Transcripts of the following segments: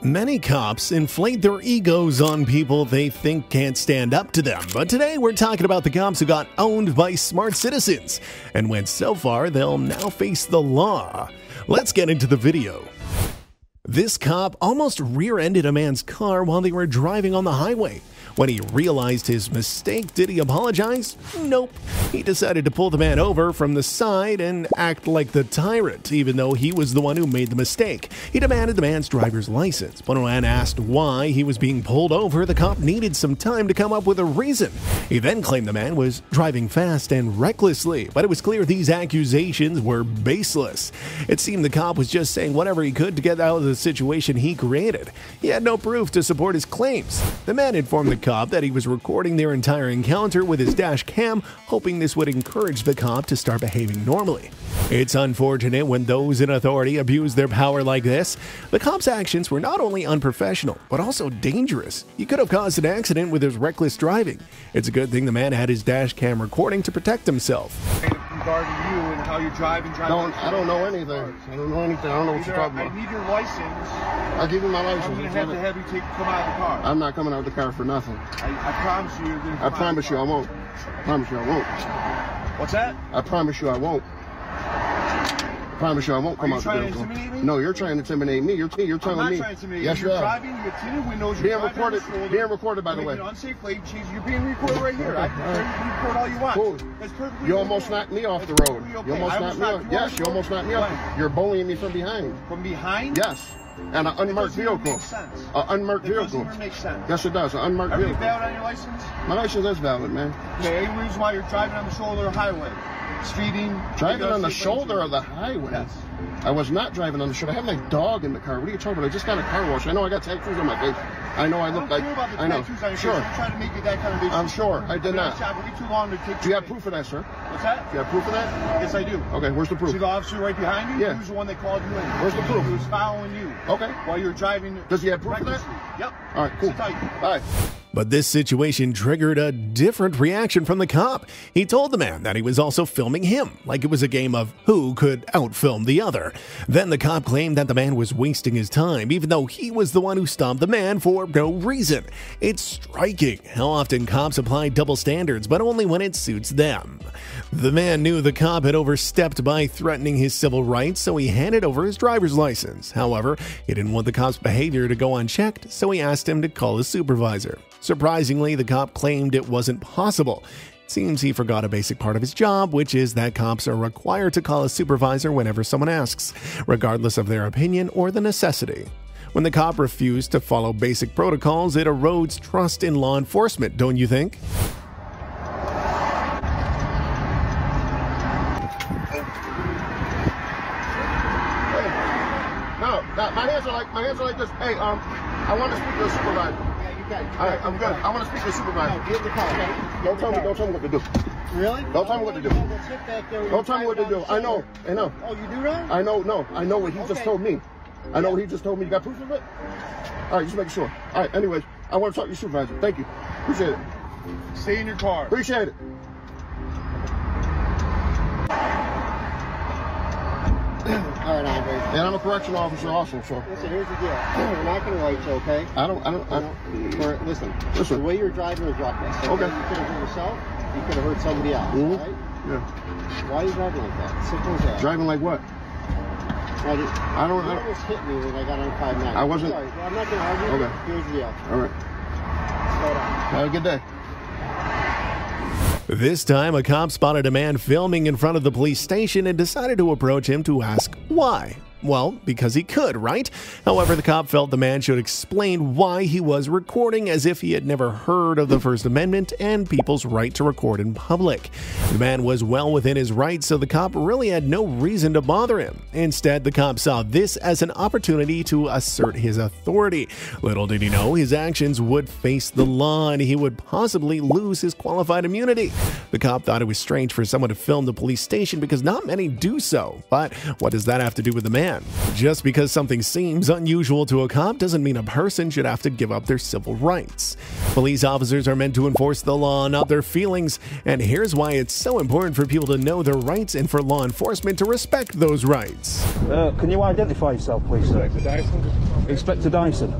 Many cops inflate their egos on people they think can't stand up to them, but today we're talking about the cops who got owned by smart citizens and went so far they'll now face the law. Let's get into the video. This cop almost rear-ended a man's car while they were driving on the highway. When he realized his mistake, did he apologize? Nope. He decided to pull the man over from the side and act like the tyrant, even though he was the one who made the mistake. He demanded the man's driver's license. But when asked why he was being pulled over, the cop needed some time to come up with a reason. He then claimed the man was driving fast and recklessly, but it was clear these accusations were baseless. It seemed the cop was just saying whatever he could to get out of the situation he created. He had no proof to support his claims. The man informed the cop that he was recording their entire encounter with his dash cam, hoping this would encourage the cop to start behaving normally. It's unfortunate when those in authority abuse their power like this. The cop's actions were not only unprofessional, but also dangerous. He could have caused an accident with his reckless driving. It's a good thing the man had his dash cam recording to protect himself. Regarding you and how you're driving. I don't know anything. I don't know anything. I don't know what you're talking about. I need your license. I'll give you my license. I'm going to have you come out of the car. I'm not coming out of the car for nothing. I promise you you're going to come I promise you I won't. I promise you I won't. What's that? I promise you I won't. I promise you I won't come out the car. Are you trying to intimidate me? No, you're trying to intimidate me. You're telling me. I'm not trying to intimidate you. Yes, you you're are. Driving, you have tinted windows, being recorded, by the way. Unsafe lane change. You're being recorded right here. I can record all you want. Cool. That's perfectly You almost knocked me off the road. Okay. You almost knocked me off. Yes, you almost knocked me off. You're bullying me from behind. From behind? Yes. And an unmarked vehicle. An unmarked vehicle. Doesn't even make sense. Yes, it does. An unmarked vehicle. Everything valid on your license? My license is valid, man. Okay, any reason why you're driving on the shoulder of the highway? Speeding? Driving on the shoulder of the highway? Yes. I was not driving on the shoulder. I have my dog in the car. What are you talking about? I just got a car wash. I know I got tattoos on my face. I know I look like. I know. Sure. I'm trying to make it that kind of I'm sure. I did not. Too long to take. Do you have proof of that, sir? What's that? Do you have proof of that? Yes, I do. Okay, where's the proof? See the officer right behind you? Yeah. He was the one that called you in. Where's the proof? He was following you. Okay. While you were driving. Does he have proof of that? Yep. All right, cool. All right. But this situation triggered a different reaction from the cop. He told the man that he was also filming him, like it was a game of who could outfilm the other. Then the cop claimed that the man was wasting his time, even though he was the one who stopped the man for no reason. It's striking how often cops apply double standards, but only when it suits them. The man knew the cop had overstepped by threatening his civil rights, so he handed over his driver's license. However, he didn't want the cop's behavior to go unchecked, so he asked him to call his supervisor. Surprisingly, the cop claimed it wasn't possible. It seems he forgot a basic part of his job, which is that cops are required to call a supervisor whenever someone asks, regardless of their opinion or the necessity. When the cop refused to follow basic protocols, it erodes trust in law enforcement, don't you think? No, my hands are like this. Hey, I want to speak to the supervisor. All right, I'm good. I want to speak to the supervisor. No, get the car, okay? Don't tell me what to do. Really? Don't tell me what to do. Don't tell me what to do. I know. Oh, you do know? I know what he just told me. I know what he just told me. You got proof of it? All right, just make sure. All right, anyways, I want to talk to your supervisor. Thank you. Appreciate it. Stay in your car. Appreciate it. All right, Andre. And I'm a correctional officer also, so. Listen, here's the deal. We're not going to write you, okay? Listen, the way you're driving was reckless. Okay? You could have hurt yourself. You could have hurt somebody else, all right? Yeah. Why are you driving like that? Simple as that. Driving like what? You almost hit me when I got on 5-9. I wasn't. Sorry. Well, I'm not going to argue. Okay. Here's the deal. All right. Slow down. Have a good day. This time, a cop spotted a man filming in front of the police station and decided to approach him to ask why. Well, because he could, right? However, the cop felt the man should explain why he was recording, as if he had never heard of the First Amendment and people's right to record in public. The man was well within his rights, so the cop really had no reason to bother him. Instead, the cop saw this as an opportunity to assert his authority. Little did he know his actions would face the law and he would possibly lose his qualified immunity. The cop thought it was strange for someone to film the police station because not many do so. But what does that have to do with the man? man. Just because something seems unusual to a cop doesn't mean a person should have to give up their civil rights. Police officers are meant to enforce the law, not their feelings, and here's why it's so important for people to know their rights and for law enforcement to respect those rights. Can you identify yourself, please, sir? Inspector Dyson. Inspector Dyson.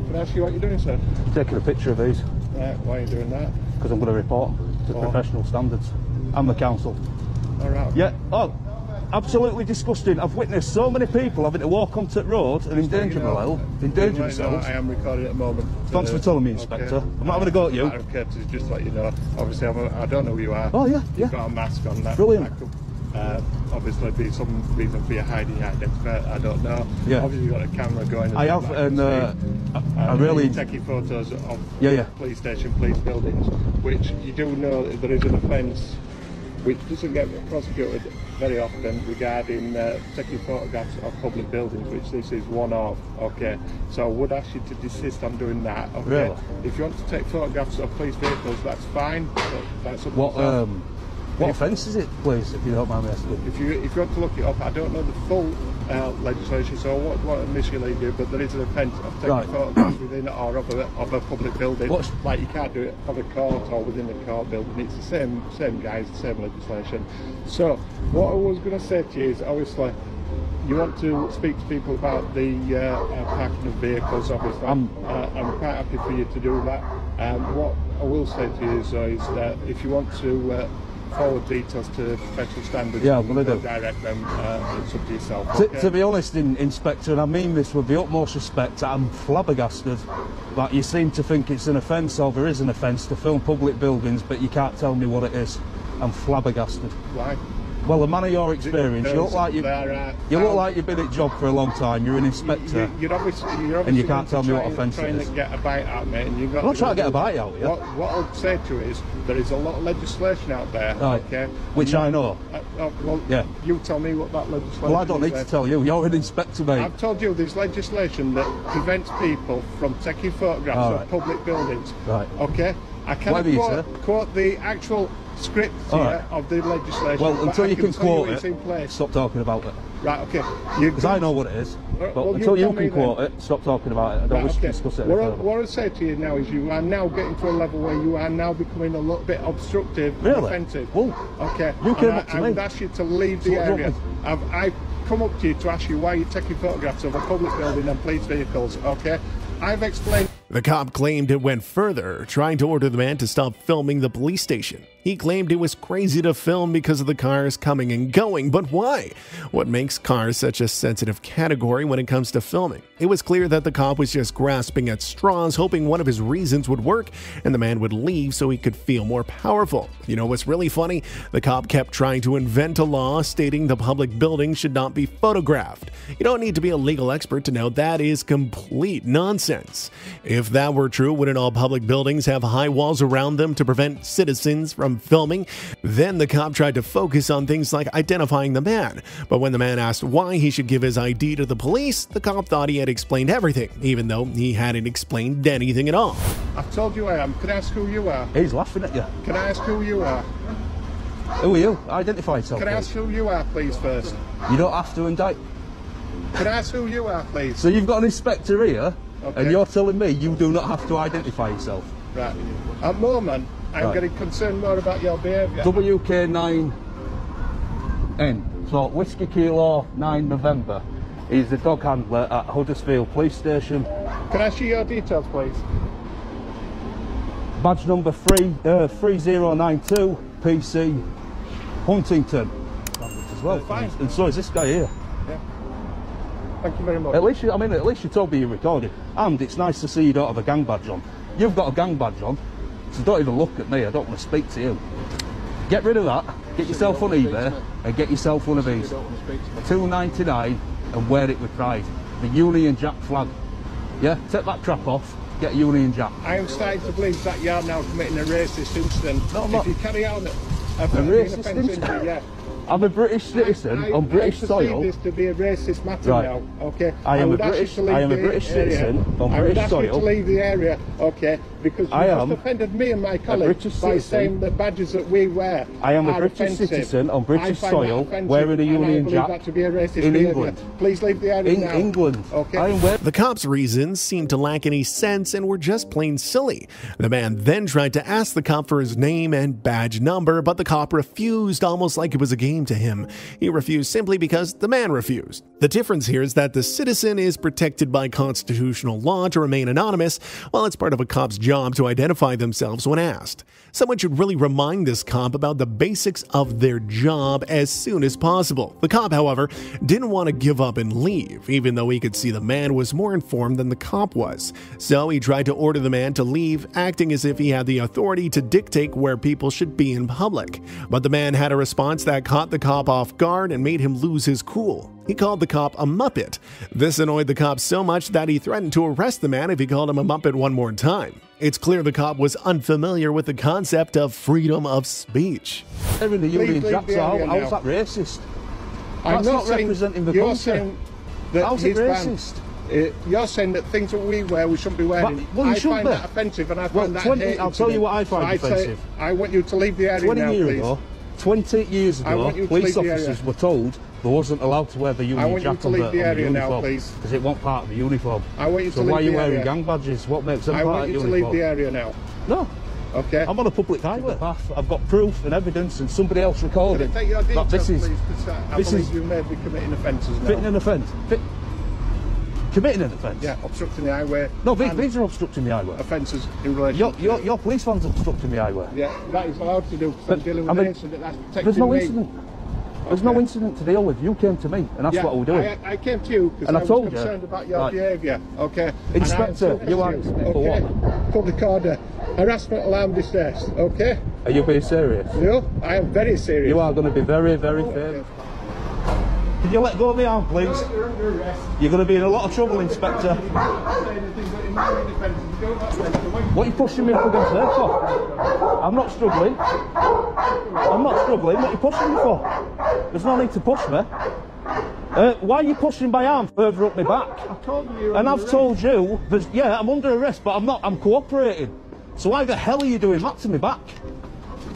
Can I ask you what you're doing, sir? Taking a picture of these. Why are you doing that? Because I'm going to report them to professional standards. And the council. All right. Yeah. Oh, absolutely disgusting. I've witnessed so many people having to walk onto the road and endanger themselves. I am recording at the moment. Thanks for telling me, Inspector. Okay. I'm not having a go at you. Out of courtesy, just to let you know. Obviously, I don't know who you are. Oh, yeah, You've got a mask on. That brilliant. That could, obviously, be some reason for you hiding your identity. I don't know. Yeah. Obviously, you've got a camera going. I have, and I really taking photos of police station, police buildings, which you do know there is an offence which doesn't get prosecuted very often regarding taking photographs of public buildings, which this is one of. Okay, so I would ask you to desist on doing that. Okay, really? If you want to take photographs of police vehicles, that's fine. That's up to yourself. What offence is it, please, if you don't mind me asking? If you want to look it up, I don't know the full legislation, so I won't want to mislead you, but there is an offence of taking photographs within or of a public building. Like you can't do it of a court or within a court building. It's the same guys, the same legislation. So what I was going to say to you is, obviously, you want to speak to people about the parking of vehicles, obviously. I'm quite happy for you to do that. What I will say to you is that if you want to forward details to professional standards, I'm going to direct them, it's up to yourself. Okay? To be honest, Inspector, and I mean this with the utmost respect, I'm flabbergasted that you seem to think it's an offence, or there is an offence to film public buildings, but you can't tell me what it is. I'm flabbergasted. Why? Well, a man of your experience, you look like you've been at job for a long time. You're an inspector, you're obviously and you can't tell me what offence it is. Trying to get a bite out of me, and you've got. I'm not trying to get a bite out of you. What I'll say to you is there is a lot of legislation out there, okay? Which I know. You tell me what that legislation is. Well, I don't need to tell you. You're an inspector, mate. I've told you there's legislation that prevents people from taking photographs of public buildings. Right. Okay. I cannot quote the actual script here of the legislation. Well, until you can quote it, stop talking about it. Right, okay. Because I know what it is. But until you can quote it, stop talking about it. I don't wish to discuss it any further. What I say to you now is you are now getting to a level where you are now becoming a little bit obstructive and offensive. Well, okay. You came up to me. I would ask you to leave the area. I've come up to you to ask you why you're taking photographs of a public building and police vehicles, okay? I've explained. The cop claimed it went further, trying to order the man to stop filming the police station. He claimed it was crazy to film because of the cars coming and going, but why? What makes cars such a sensitive category when it comes to filming? It was clear that the cop was just grasping at straws, hoping one of his reasons would work and the man would leave so he could feel more powerful. You know what's really funny? The cop kept trying to invent a law stating the public building should not be photographed. You don't need to be a legal expert to know that is complete nonsense. If that were true, wouldn't all public buildings have high walls around them to prevent citizens from filming? Then the cop tried to focus on things like identifying the man. But when the man asked why he should give his ID to the police, the cop thought he had explained everything, even though he hadn't explained anything at all. I've told you I am. Can I ask who you are? He's laughing at you. Can I ask who you are? Who are you? Identify yourself. Can I ask who you are, please, first? You don't have to indict. Can I ask who you are, please? So you've got an inspector here, and you're telling me you do not have to identify yourself. Right. At the moment, I'm getting concerned more about your behaviour. WK9N. So Whiskey Kilo 9 November. He's the dog handler at Huddersfield Police Station. Can I see your details, please? Badge number 3092 PC Huntington. As well. Fine. And so is this guy here. Yeah. Thank you very much. At least you told me you recorded. And it's nice to see you don't have a gang badge on. You've got a gang badge on, so don't even look at me. I don't want to speak to you. Get rid of that. Get yourself on eBay and get yourself one of these. $2.99 and wear it with pride. The Union Jack flag. Yeah, take that crap off. Get a Union Jack. I am starting to believe that you are now committing a racist incident. No, I'm not. If you carry on a racist incident? Yeah. I'm a British citizen on British soil. I perceive this to be a racist matter now, okay? I am a British citizen on British soil. I would ask you to leave the area, okay? because you just offended me and my colleagues by saying the badges that we wear. I am a British citizen on British soil wearing a Union Jack that to be a racist in behaviour. England. Please leave the area now. In England. Okay. The cops' reasons seemed to lack any sense and were just plain silly. The man then tried to ask the cop for his name and badge number, but the cop refused, almost like it was a game to him. He refused simply because the man refused. The difference here is that the citizen is protected by constitutional law to remain anonymous, while it's part of a cop's job to identify themselves when asked. Someone should really remind this cop about the basics of their job as soon as possible. The cop, however, didn't want to give up and leave, even though he could see the man was more informed than the cop was. So he tried to order the man to leave, acting as if he had the authority to dictate where people should be in public. But the man had a response that caught the cop off guard and made him lose his cool. He called the cop a Muppet. This annoyed the cop so much that he threatened to arrest the man if he called him a Muppet one more time. It's clear the cop was unfamiliar with the concept of freedom of speech. How's that racist? That's not representing the country. How's it racist? You're saying that things that we wear we shouldn't be wearing. Well, I find that offensive, and I find that hateful. I'll tell you what I find offensive. I want you to leave the area now, please. 20 years ago, police officers were told they wasn't allowed to wear the Union Jack on the uniform because it wasn't part of the uniform. I want you to leave the area. So why are you wearing gang badges? What makes them part of the uniform? I want you to leave the area now. No. Okay. I'm on a public highway path. I've got proof and evidence, and somebody else recorded. Can I take your details, this is, please? Because I believe you may be committing offences now. Committing an offence. Committing an offence? Yeah, obstructing the highway. No, these are obstructing the highway. Offences in relation to your police van's obstructing the highway. Yeah, that is allowed to do because I'm dealing with an incident that's protecting there's no me. incident. There's no incident to deal with. You came to me, and that's what we're doing. I came to you because I was concerned about your behaviour. Okay. Inspector, you are for what? Public order, harassment, alarm, distress. Okay. Are you being serious? No, I am very serious. You are going to be very, very famous. Can you let go of my arm, please? You're going to be in a lot of trouble, Inspector. What are you pushing me up against there for? I'm not struggling. I'm not struggling. What are you pushing me for? There's no need to push me. Why are you pushing my arm further up my back? I told you. And I've told you, yeah, I'm under arrest, but I'm not. I'm cooperating. So why the hell are you doing that to me back?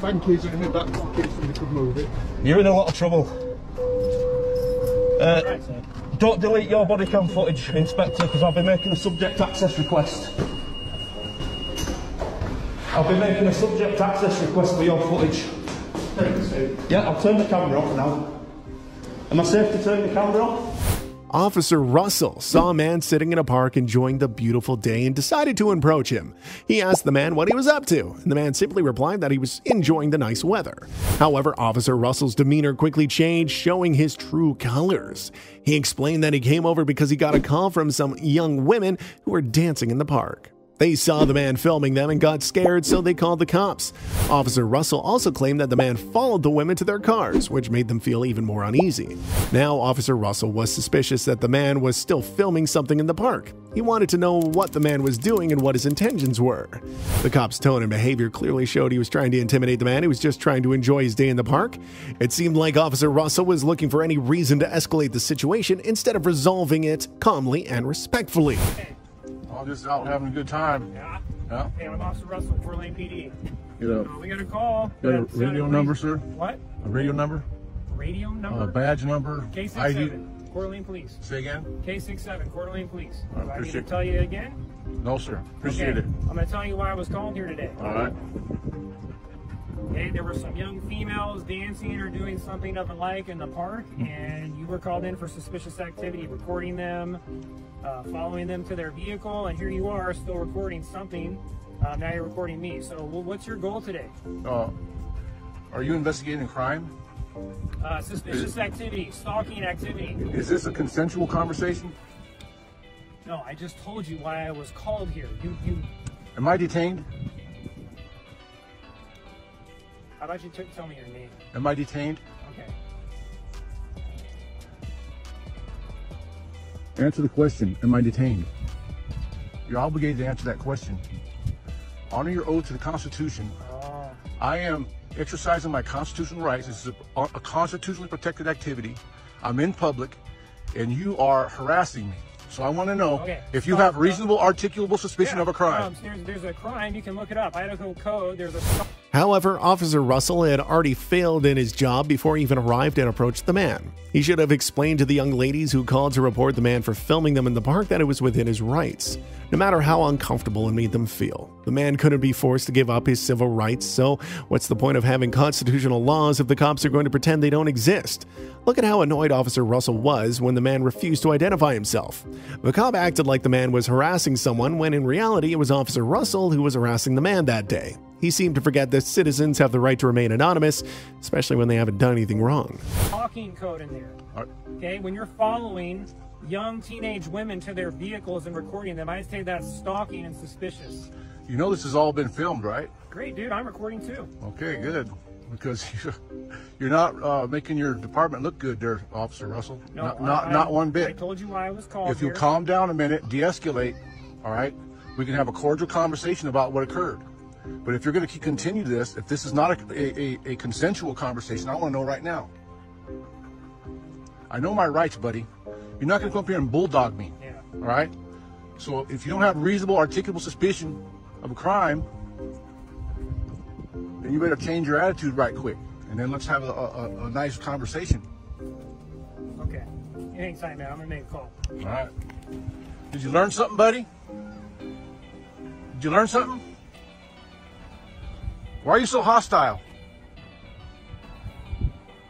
Bank keys are in my back pocket, so we could move it. You're in a lot of trouble. Don't delete your body cam footage, Inspector, because I'll be making a subject access request. I'll be making a subject access request for your footage. Yeah, I'll turn the camera off now. Am I safe to turn the camera off? Officer Russell saw a man sitting in a park enjoying the beautiful day and decided to approach him. He asked the man what he was up to, and the man simply replied that he was enjoying the nice weather. However, Officer Russell's demeanor quickly changed, showing his true colors. He explained that he came over because he got a call from some young women who were dancing in the park. They saw the man filming them and got scared, so they called the cops. Officer Russell also claimed that the man followed the women to their cars, which made them feel even more uneasy. Now, Officer Russell was suspicious that the man was still filming something in the park. He wanted to know what the man was doing and what his intentions were. The cop's tone and behavior clearly showed he was trying to intimidate the man who was just trying to enjoy his day in the park. It seemed like Officer Russell was looking for any reason to escalate the situation instead of resolving it calmly and respectfully. Just out having a good time. Yeah? Hey, I'm Officer Russell, Coeur d'Alene PD. We got a call. Got a radio number, sir? What? A radio number? Radio number? A badge number? K67, Coeur d'Alene Police. Say again? K67, Coeur d'Alene Police. I Do I need appreciate to tell you again? No, sir. Appreciate it. I'm going to tell you why I was called here today. All right. Okay, there were some young females dancing or doing something of the like in the park, and you were called in for suspicious activity, recording them, following them to their vehicle, and here you are still recording something. Now you're recording me. So what's your goal today? Are you investigating a crime? Suspicious activity, stalking activity. Is this a consensual conversation? No, I just told you why I was called here. Am I detained? How about you tell me your name? Am I detained? Okay. Answer the question. Am I detained? You're obligated to answer that question. Honor your oath to the Constitution. I am exercising my constitutional rights. This is a constitutionally protected activity. I'm in public, and you are harassing me. So I want to know if you have reasonable, articulable suspicion of a crime. There's a crime. You can look it up. Idaho Code. There's a. However, Officer Russell had already failed in his job before he even arrived and approached the man. He should have explained to the young ladies who called to report the man for filming them in the park that it was within his rights, no matter how uncomfortable it made them feel. The man couldn't be forced to give up his civil rights, so what's the point of having constitutional laws if the cops are going to pretend they don't exist? Look at how annoyed Officer Russell was when the man refused to identify himself. The cop acted like the man was harassing someone when in reality it was Officer Russell who was harassing the man that day. He seemed to forget that citizens have the right to remain anonymous, especially when they haven't done anything wrong. Talking code in there. Okay, when you're following young teenage women to their vehicles and recording them, I'd say that's stalking and suspicious. You know this has all been filmed, right? Great, dude. I'm recording too. Okay, good. Because you're not making your department look good there, Officer Russell. No, not one bit. I told you why I was called. If you calm down a minute, de-escalate, all right, we can have a cordial conversation about what occurred. But if you're going to continue this, if this is not a consensual conversation, I want to know right now. I know my rights, buddy. You're not going to come up here and bulldog me, all right? So if you don't have reasonable, articulable suspicion of a crime, then you better change your attitude right quick. And then let's have a nice conversation. Okay. Hang tight, man. I'm going to make a call. All right. Did you learn something, buddy? Did you learn something? Why are you so hostile?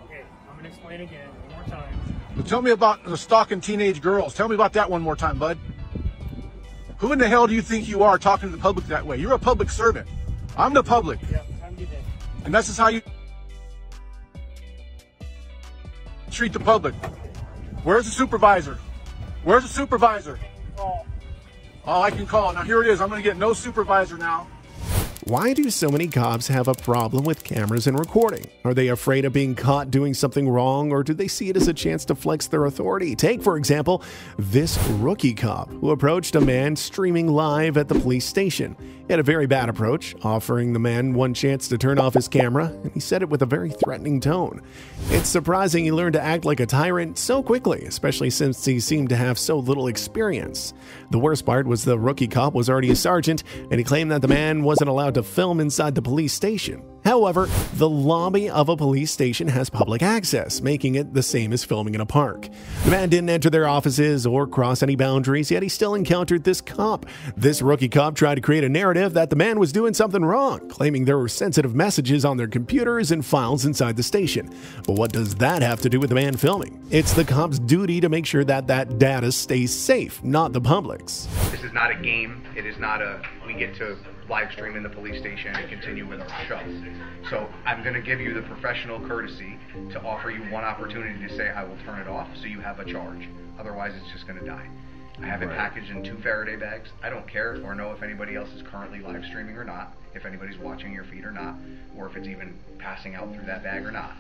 Okay, I'm going to explain again one more time. Well, tell me about the stalking teenage girls. Tell me about that one more time, bud. Who in the hell do you think you are talking to the public that way? You're a public servant. I'm the public. Yeah, time to get in. And this is how you treat the public. Where's the supervisor? Where's the supervisor? Call. Oh, I can call. Now here it is. I'm going to get no supervisor now. Why do so many cops have a problem with cameras and recording? Are they afraid of being caught doing something wrong, or do they see it as a chance to flex their authority? Take, for example, this rookie cop who approached a man streaming live at the police station. He had a very bad approach, offering the man one chance to turn off his camera, and he said it with a very threatening tone. It's surprising he learned to act like a tyrant so quickly, especially since he seemed to have so little experience. The worst part was the rookie cop was already a sergeant, and he claimed that the man wasn't allowed to film inside the police station. However, the lobby of a police station has public access, making it the same as filming in a park. The man didn't enter their offices or cross any boundaries, yet he still encountered this cop. This rookie cop tried to create a narrative that the man was doing something wrong, claiming there were sensitive messages on their computers and files inside the station. But what does that have to do with the man filming? It's the cop's duty to make sure that that data stays safe, not the public's. This is not a game. It is not a, we get to live stream in the police station and continue with our show. So I'm going to give you the professional courtesy to offer you one opportunity to say I will turn it off so you have a charge. Otherwise it's just going to die. I have it packaged in 2 Faraday bags. I don't care or know if anybody else is currently live streaming or not, if anybody's watching your feed or not, or if it's even passing out through that bag or not.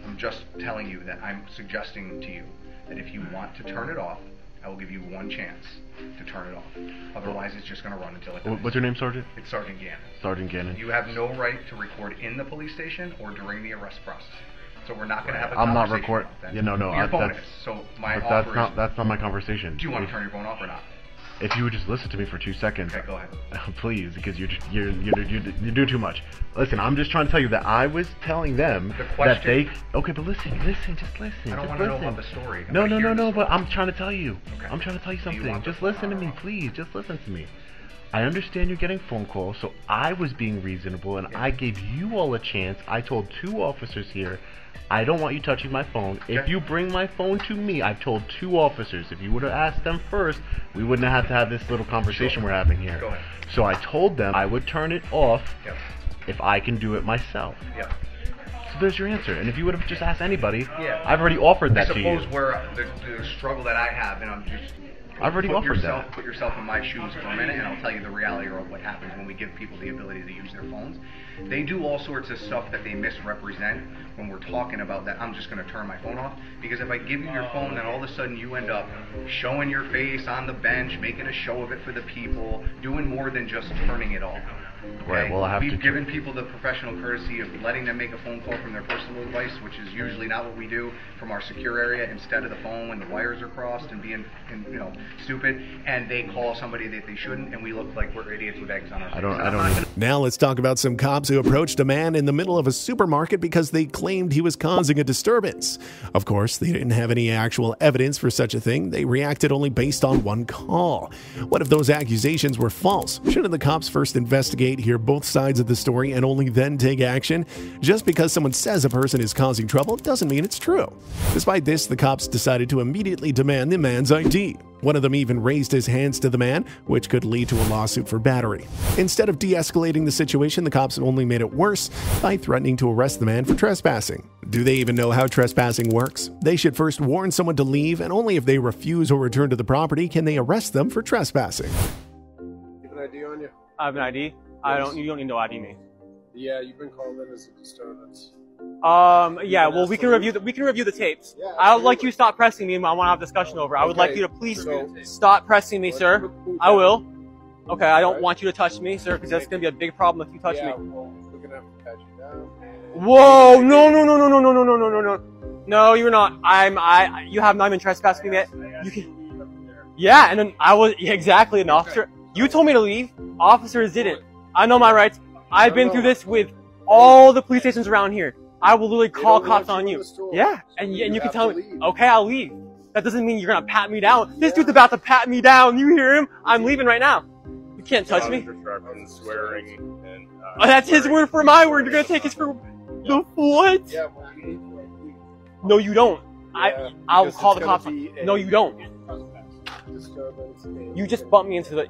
I'm just telling you that I'm suggesting to you that if you want to turn it off, I will give you one chance to turn it off. Otherwise, it's just going to run until it dies. What's your name, Sergeant? It's Sergeant Gannon. Sergeant Gannon. You have no right to record in the police station or during the arrest process. So we're not going to have a I'm not conversation recording. about that. Yeah, no. Your phone is. So my that's offer is, not my conversation. do you want to turn your phone off or not? If you would just listen to me for 2 seconds. Okay, go ahead. Please, because you do too much. Listen, I'm just trying to tell you that I was telling them that they. Okay, but listen, just listen. I don't want to know about the story. No, but I'm trying to tell you. Okay. I'm trying to tell you Do you something. want Just the listen to phone me, off? please. Just listen to me. I understand you're getting phone calls, so I was being reasonable, and I gave you all a chance. I told 2 officers here, I don't want you touching my phone. Okay. If you bring my phone to me, I've told 2 officers. If you would have asked them first, we wouldn't have to have this little conversation we're having here. Go ahead. So I told them I would turn it off Yep. if I can do it myself. Yep. So there's your answer. And if you would have just asked anybody, Yeah. I've already offered that I to suppose you. where the struggle that I have, and I'm just... I've already offered that. Put yourself in my shoes for a minute, and I'll tell you the reality of what happens when we give people the ability to use their phones. They do all sorts of stuff that they misrepresent when we're talking about that. I'm just going to turn my phone off, because if I give you your phone, then all of a sudden you end up showing your face on the bench, making a show of it for the people, doing more than just turning it off. Right, well, I have We've to given people the professional courtesy of letting them make a phone call from their personal device, which is usually not what we do, from our secure area instead of the phone when the wires are crossed and being, stupid, and they call somebody that they shouldn't, and we look like we're idiots with eggs on our face. Now let's talk about some cops who approached a man in the middle of a supermarket because they claimed he was causing a disturbance. Of course, they didn't have any actual evidence for such a thing. They reacted only based on one call. What if those accusations were false? Shouldn't the cops first investigate, hear both sides of the story, and only then take action? Just because someone says a person is causing trouble doesn't mean it's true. Despite this, the cops decided to immediately demand the man's ID. One of them even raised his hands to the man, which could lead to a lawsuit for battery. Instead of de-escalating the situation, the cops only made it worse by threatening to arrest the man for trespassing. Do they even know how trespassing works? They should first warn someone to leave, and only if they refuse or return to the property can they arrest them for trespassing. You have an ID on you? I have an ID? Yes. You don't need to ID me. Yeah, you've been called in as a disturbance. Yeah, well, we can review the tapes. Yeah, I would like you to stop pressing me. I want to have a discussion over. I would like you to please stop pressing me, sir. I will. Okay, I don't want you to touch me, sir, because that's going to be a big problem if you touch me. Well, we're going to have to pat you down. Whoa! No. No, you're not. You have not even trespassed me yet. You can. Yeah, and then exactly an officer. You told me to leave. Officers didn't. I know my rights. I've been through this with all the police stations around here. I will literally call cops on you. Yeah, and you can tell me, okay, I'll leave. That doesn't mean you're gonna pat me down. This dude's about to pat me down. You hear him? I'm leaving right now. You can't touch me. Swearing and, that's his word for my word. You're gonna take his for the what? Yeah, no, you don't. I'll call the cops. No, you don't. You just bumped me into the.